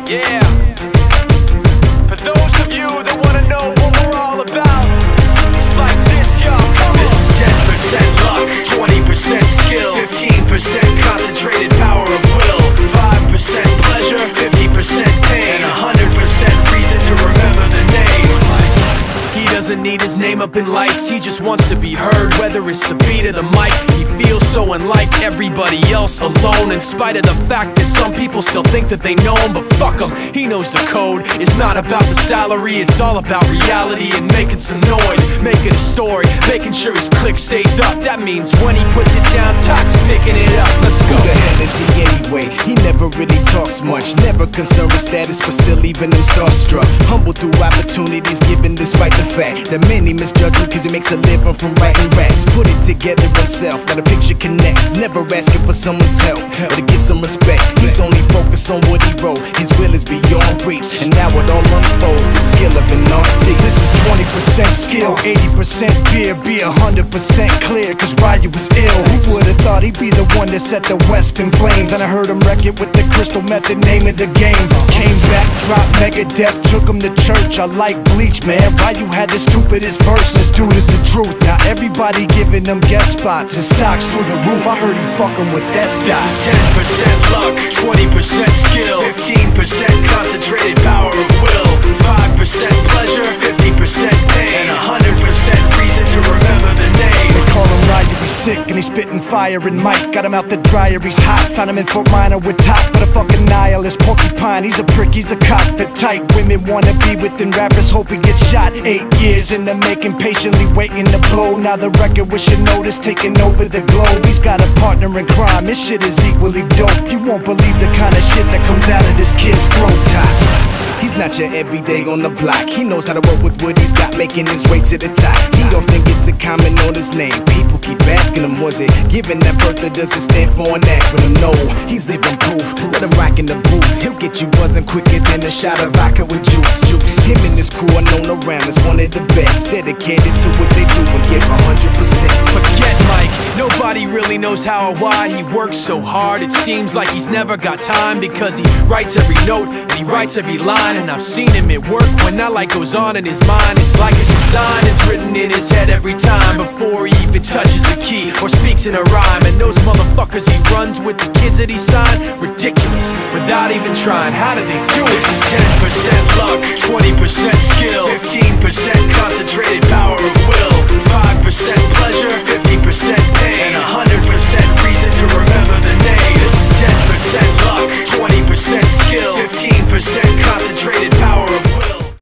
Yeah. For those of you that wanna know what we're all about, it's like this, y'all. This is 10% luck, 20% skill, 15% concentrated power of will, 5% pleasure, 50% pain, and 100% reason to remember the name. He doesn't need his name up in lights, he just wants to be heard, whether it's the beat or the mic. He feels so unlike everybody else, alone, in spite of the fact that some people still think that they know him. But fuck him, he knows the code. It's not about the salary, it's all about reality and making some noise, making a story, making sure his click stays up. That means when he puts it down, Tox picking it up. Let's go. Who the hell is he anyway? He never really talks much, never concerned with status, but still even him starstruck. Humble through opportunities given despite the fact that many misjudge him cause he makes a living from writing raps. Put it together himself, now the picture connects. Never asking for someone's help or to get some respect. He's only focused on what he wrote. His will is beyond reach, and now it all unfolds, the skill of an artist. This is 20% skill, 80% fear. Be 100% clear, cause Ryu was ill. Who would've thought he'd be the one that set the West in flames? And I heard him wreck it with the Crystal Method, name of the game. Came back, dropped Megadeth, took him to church. I like Bleach, man. Ryu had the stupidest verse, this dude is the truth. Now everybody giving them guest spots, his stocks through the roof. I heard he fucking with that stock. This is 10% luck, 20% skill, 15% concentrated power of will, 5% pleasure, 50% pain, and 100% reason to remember the name. They call him Ryu, he's sick and he's spitting fire. And Mike got him out the dryer, he's hot. Found him in Fort Minor with Top, but a fucking nihilist porcupine. He's a prick, he's a cock. The type women wanna be within, rappers hope he gets shot. 8 years in the making, patiently waiting to blow. Now the record with your notice taking over the globe. He's got a partner in crime, his shit is equally dope. You won't believe the kind of shit that comes out of this kid's throat. He's not your everyday on the block. He knows how to work with what he's got, making his way to the top. He often gets a comment on his name. People keep asking him, was it given that birth or does it stand for an acronym? No, he's living proof. Let him rock in the booth. He'll get you buzzing quicker than a shot of vodka with juice. Him and his crew are known around as one of the best, dedicated to what they do and give 100%. Forget Mike, nobody really knows how or why he works so hard. It seems like he's never got time, because he writes every note and he writes every line. And I've seen him at work when that light goes on in his mind. It's like a design is written in his head every time, before he even touches a key or speaks in a rhyme. And those motherfuckers he runs with, the kids that he signed, ridiculous, without even trying. How do they do it? This is 10% luck, 20% skill, 15%